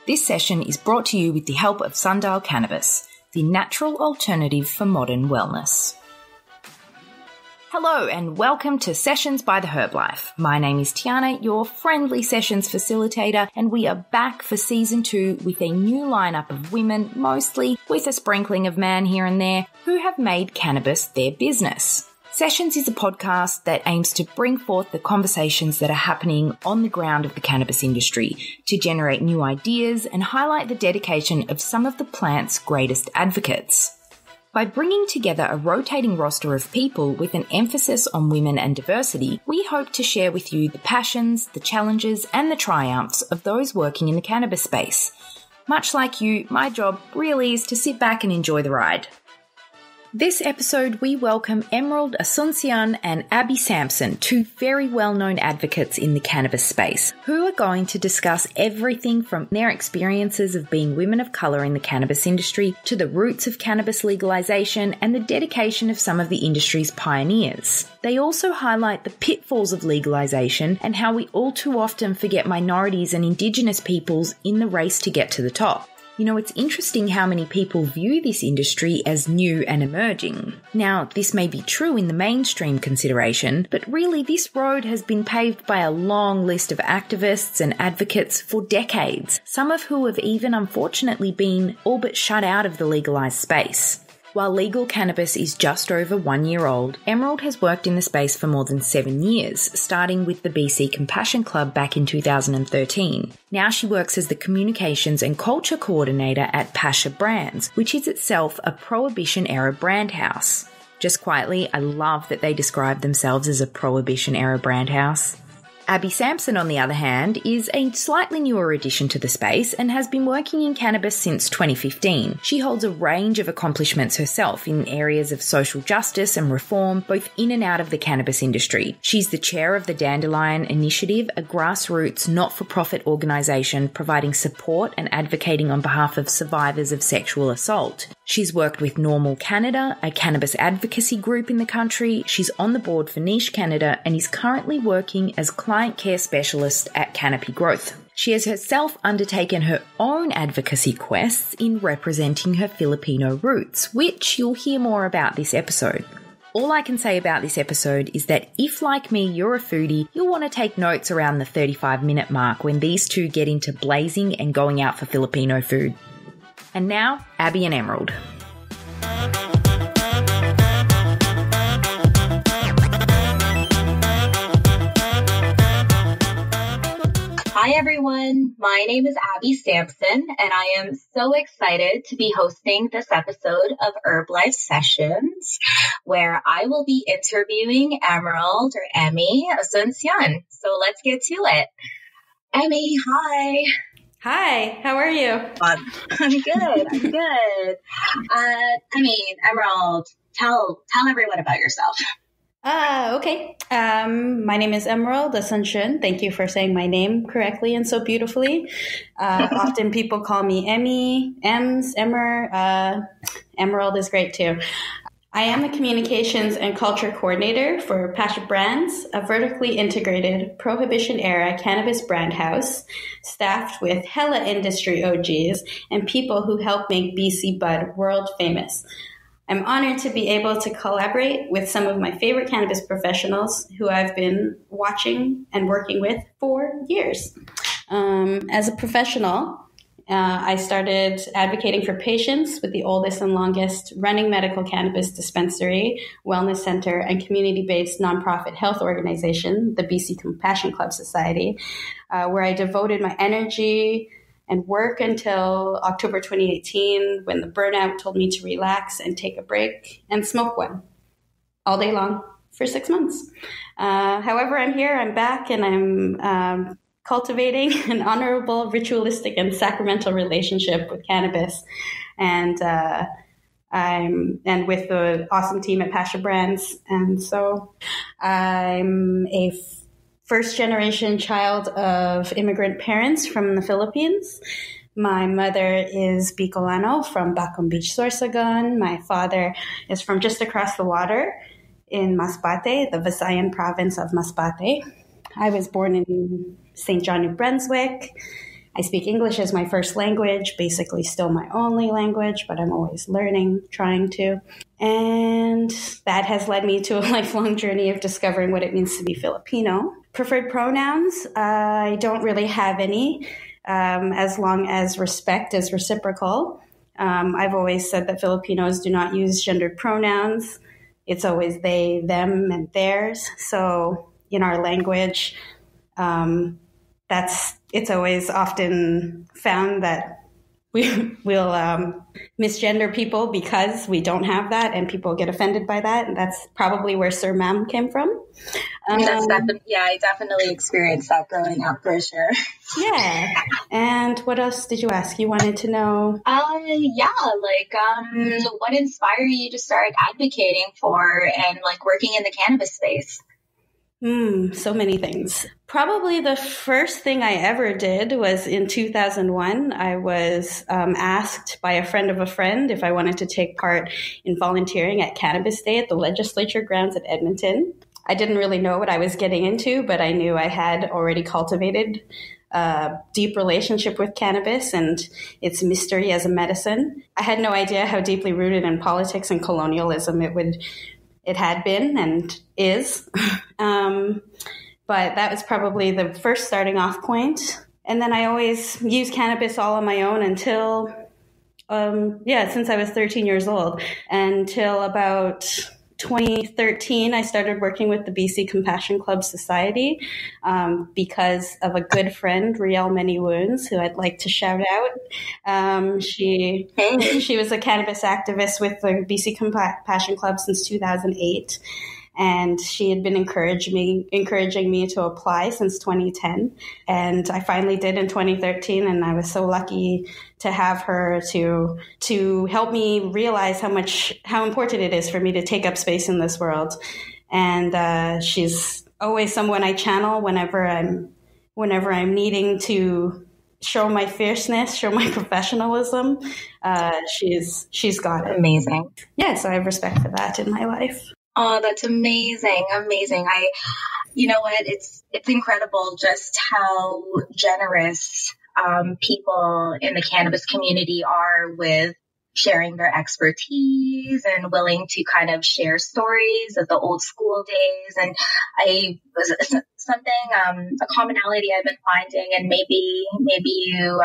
This session is brought to you with the help of Sundial Cannabis, the natural alternative for modern wellness. Hello and welcome to Sessions by the Herb Life. My name is Tiana, your friendly sessions facilitator, and we are back for season 2 with a new lineup of women, mostly with a sprinkling of man here and there, who have made cannabis their business. Sessions is a podcast that aims to bring forth the conversations that are happening on the ground of the cannabis industry to generate new ideas and highlight the dedication of some of the plant's greatest advocates. By bringing together a rotating roster of people with an emphasis on women and diversity, we hope to share with you the passions, the challenges, and the triumphs of those working in the cannabis space. Much like you, my job really is to sit back and enjoy the ride. This episode, we welcome Emerald Asuncion and Abby Sampson, two very well-known advocates in the cannabis space, who are going to discuss everything from their experiences of being women of colour in the cannabis industry to the roots of cannabis legalisation and the dedication of some of the industry's pioneers. They also highlight the pitfalls of legalisation and how we all too often forget minorities and Indigenous peoples in the race to get to the top. You know, it's interesting how many people view this industry as new and emerging. Now, this may be true in the mainstream consideration, but really this road has been paved by a long list of activists and advocates for decades, some of who have even unfortunately been all but shut out of the legalised space. While legal cannabis is just over 1 year old, Emerald has worked in the space for more than 7 years, starting with the BC Compassion Club back in 2013. Now she works as the Communications and Culture Coordinator at Pasha Brands, which is itself a Prohibition-era brand house. Just quietly, I love that they describe themselves as a Prohibition-era brand house. Abby Sampson, on the other hand, is a slightly newer addition to the space and has been working in cannabis since 2015. She holds a range of accomplishments herself in areas of social justice and reform, both in and out of the cannabis industry. She's the chair of the Dandelion Initiative, a grassroots, not-for-profit organisation providing support and advocating on behalf of survivors of sexual assault. She's worked with Normal Canada, a cannabis advocacy group in the country. She's on the board for Niche Canada and is currently working as client care specialist at Canopy Growth. She has herself undertaken her own advocacy quests in representing her Filipino roots, which you'll hear more about this episode. All I can say about this episode is that if, like me, you're a foodie, you'll want to take notes around the 35-minute mark when these two get into blazing and going out for Filipino food. And now, Abby and Emerald. Hi everyone, my name is Abby Sampson and I am so excited to be hosting this episode of Herb Life Sessions where I will be interviewing Emerald or Emmy Asuncion. So let's get to it. Emmy, hi. Hi, how are you? I'm good. Emerald, tell everyone about yourself. Okay. My name is Emerald Asuncion. Thank you for saying my name correctly and so beautifully. Often people call me Emmy, Ems, Emmer. Emerald is great too. I am the Communications and Culture Coordinator for Pasha Brands, a vertically integrated Prohibition-era cannabis brand house, staffed with hella industry OGs and people who help make BC Bud world famous. I'm honored to be able to collaborate with some of my favorite cannabis professionals who I've been watching and working with for years. As a professional, I started advocating for patients with the oldest and longest running medical cannabis dispensary, wellness center, and community-based nonprofit health organization, the BC Compassion Club Society, where I devoted my energy and work until October 2018 when the burnout told me to relax and take a break and smoke one all day long for 6 months. However, I'm here, I'm back, and I'm cultivating an honorable, ritualistic, and sacramental relationship with cannabis. And with the awesome team at Pasha Brands. And so I'm a first-generation child of immigrant parents from the Philippines. My mother is Bicolano from Bacong Beach, Sorsogon. My father is from just across the water in Masbate, the Visayan province of Masbate. I was born in St. John, New Brunswick, I speak English as my first language, basically still my only language, but I'm always learning, trying to. And that has led me to a lifelong journey of discovering what it means to be Filipino. Preferred pronouns, I don't really have any, as long as respect is reciprocal. I've always said that Filipinos do not use gendered pronouns. It's always they, them, and theirs. So in our language, it's always often found that we'll misgender people because we don't have that, and people get offended by that. And that's probably where Sir Ma'am came from. I definitely experienced that growing up for sure. Yeah. And what else did you ask? You wanted to know? What inspired you to start advocating for and like working in the cannabis space? So many things. Probably the first thing I ever did was in 2001. I was asked by a friend of a friend if I wanted to take part in volunteering at Cannabis Day at the legislature grounds at Edmonton. I didn't really know what I was getting into, but I knew I had already cultivated a deep relationship with cannabis and its mystery as a medicine. I had no idea how deeply rooted in politics and colonialism it had been and is. But that was probably the first starting off point. And then I always used cannabis all on my own until, since I was 13 years old. Until about 2013, I started working with the BC Compassion Club Society because of a good friend, Riel Many Wounds, who I'd like to shout out. She was a cannabis activist with the BC Compassion Club since 2008. And she had been encouraging me to apply since 2010. And I finally did in 2013. And I was so lucky to have her to help me realize how important it is for me to take up space in this world. And she's always someone I channel whenever I'm needing to show my fierceness, show my professionalism. She's got it. Amazing. Yeah, so I have respect for that in my life. Oh, that's amazing. Amazing. You know what? It's incredible just how generous people in the cannabis community are with sharing their expertise and willing to kind of share stories of the old school days. And a commonality I've been finding, and maybe you,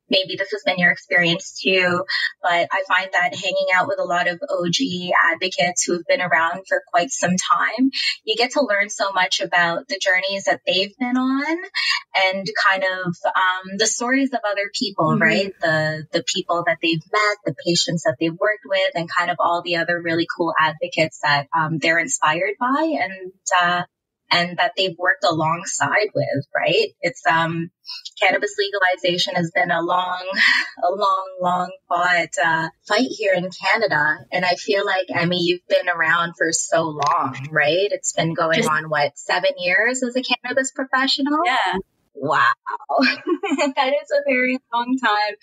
maybe this has been your experience too, but I find that hanging out with a lot of OG advocates who have been around for quite some time, you get to learn so much about the journeys that they've been on and kind of the stories of other people, mm-hmm. right? The people that they've met, the patients that they've worked with, and kind of all the other really cool advocates that they're inspired by and that they've worked alongside with, right? It's cannabis legalization has been a long fought fight here in Canada. And I feel like, Emmy, you've been around for so long, right? It's been going on, 7 years as a cannabis professional? Yeah. Wow. That is a very long time.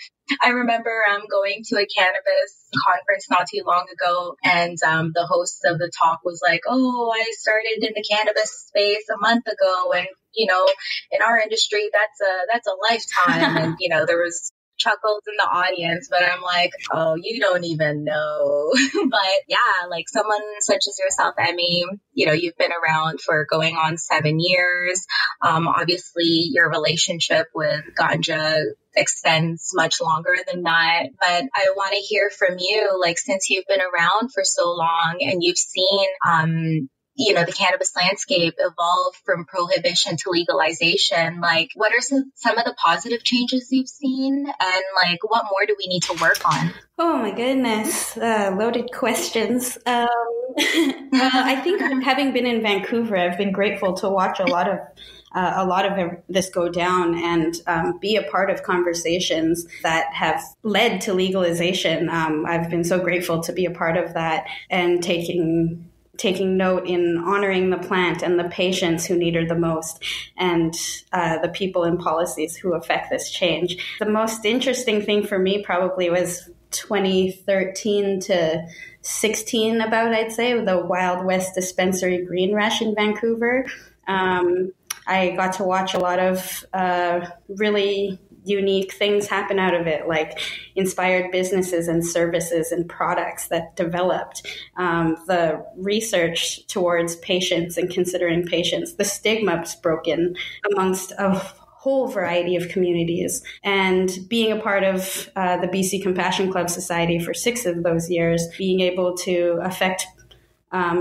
I remember going to a cannabis conference not too long ago, and the host of the talk was like, "Oh, I started in the cannabis space a month ago, and in our industry, that's a lifetime." And there was chuckles in the audience, but I'm like, oh, you don't even know. But yeah, like someone such as yourself, Emmy, you've been around for going on 7 years. Obviously your relationship with ganja extends much longer than that, but I want to hear from you, like, since you've been around for so long and you've seen the cannabis landscape evolve from prohibition to legalization, like, what are some of the positive changes you've seen, and like, what more do we need to work on? Oh my goodness, loaded questions. I think having been in Vancouver, I've been grateful to watch a lot of this go down and be a part of conversations that have led to legalization. I've been so grateful to be a part of that and taking note in honoring the plant and the patients who need her the most, and the people and policies who affect this change. The most interesting thing for me probably was 2013 to 16, I'd say, the Wild West dispensary green rush in Vancouver. I got to watch a lot of really unique things happen out of it, like inspired businesses and services and products that developed, the research towards patients and considering patients, the stigma's broken amongst a whole variety of communities. And being a part of the BC Compassion Club Society for 6 of those years, being able to affect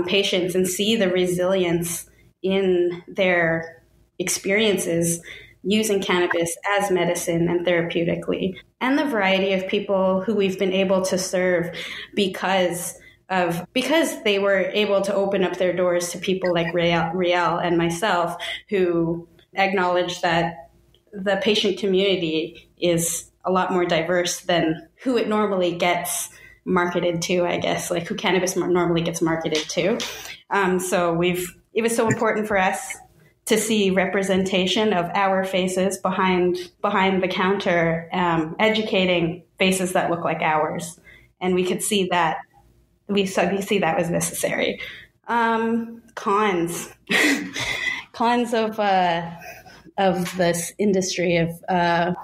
patients and see the resilience in their experiences using cannabis as medicine and therapeutically, and the variety of people who we've been able to serve because they were able to open up their doors to people like Riel and myself, who acknowledge that the patient community is a lot more diverse than who it normally gets marketed to, I guess, like who cannabis normally gets marketed to. So it was so important for us to see representation of our faces behind the counter, educating faces that look like ours. And we could see that, we see that was necessary. Cons of this industry of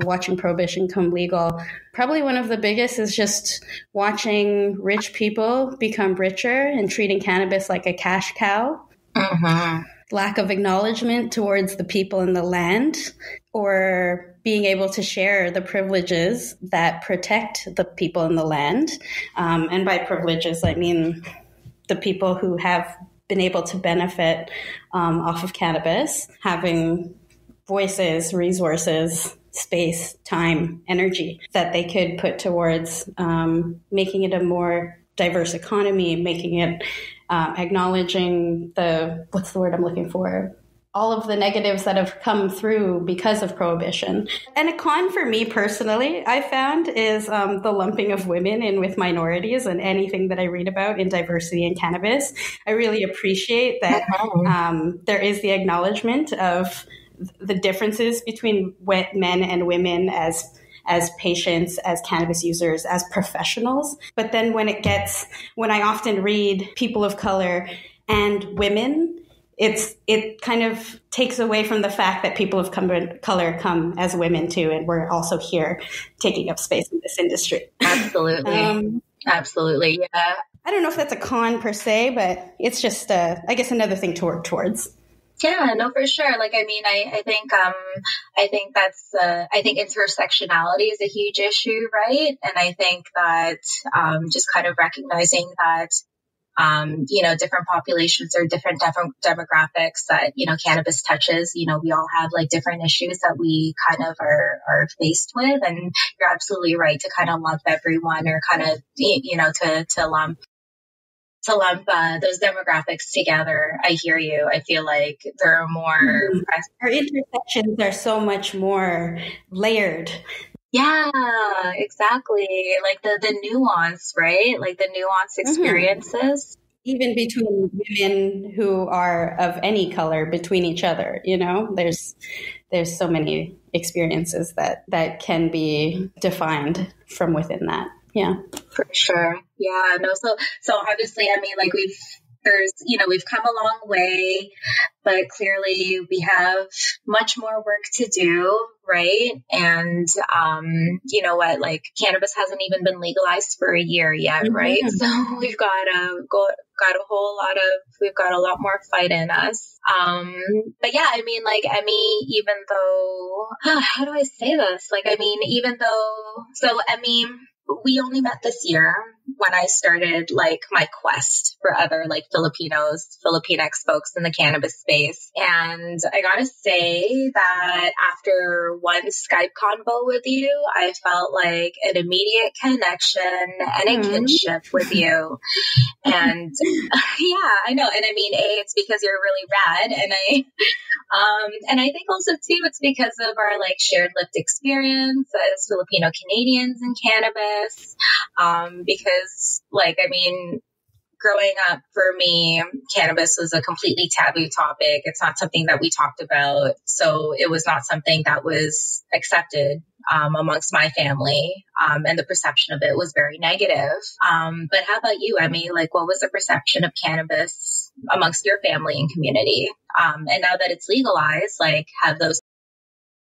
watching prohibition come legal. Probably one of the biggest is just watching rich people become richer and treating cannabis like a cash cow. Mm-hmm. Lack of acknowledgement towards the people in the land, or being able to share the privileges that protect the people in the land. And by privileges, I mean the people who have been able to benefit off of cannabis, having voices, resources, space, time, energy that they could put towards making it a more diverse economy, making it acknowledging what's the word I'm looking for? All of the negatives that have come through because of prohibition. And a con for me personally, I found, is the lumping of women in with minorities and anything that I read about in diversity in cannabis. I really appreciate that there is the acknowledgement of the differences between men and women as patients, as cannabis users, as professionals. But then when I often read people of color and women, it kind of takes away from the fact that people of color come as women too, and we're also here taking up space in this industry. Absolutely. Absolutely. Yeah. I don't know if that's a con per se, but it's just, I guess, another thing to work towards. Yeah, no, for sure. Like, I mean, I think I think intersectionality is a huge issue, right? And I think that, just kind of recognizing that, different populations or different demographics that, cannabis touches, we all have like different issues that we kind of are faced with. And you're absolutely right to kind of lump everyone, or kind of, to lump those demographics together. I hear you. I feel like there are more. Our intersections are so much more layered. Yeah, exactly. Like the nuance, right? Like the nuanced experiences. Even between women who are of any color, between each other, there's so many experiences that can be defined from within that. Yeah, for sure. Yeah, no. So obviously, I mean, like we've come a long way, but clearly we have much more work to do, right? And you know what? Like cannabis hasn't even been legalized for a year yet, right? So we've got a lot more fight in us. But yeah, I mean, like Emmy, even though, how do I say this? Like, I mean, Emmy, we only met this year when I started like my quest for other like Filipinx folks in the cannabis space. And I gotta say that after one Skype convo with you, I felt like an immediate connection and a kinship with you. And yeah, I know. And I mean, it's because you're really rad. And I think also too, it's because of our like shared lived experience as Filipino Canadians in cannabis. Because like, I mean, growing up for me, cannabis was a completely taboo topic. It's not something that we talked about. So it was not something that was accepted amongst my family. And the perception of it was very negative. But how about you, Emmy? Like, what was the perception of cannabis amongst your family and community? And now that it's legalized, like, have those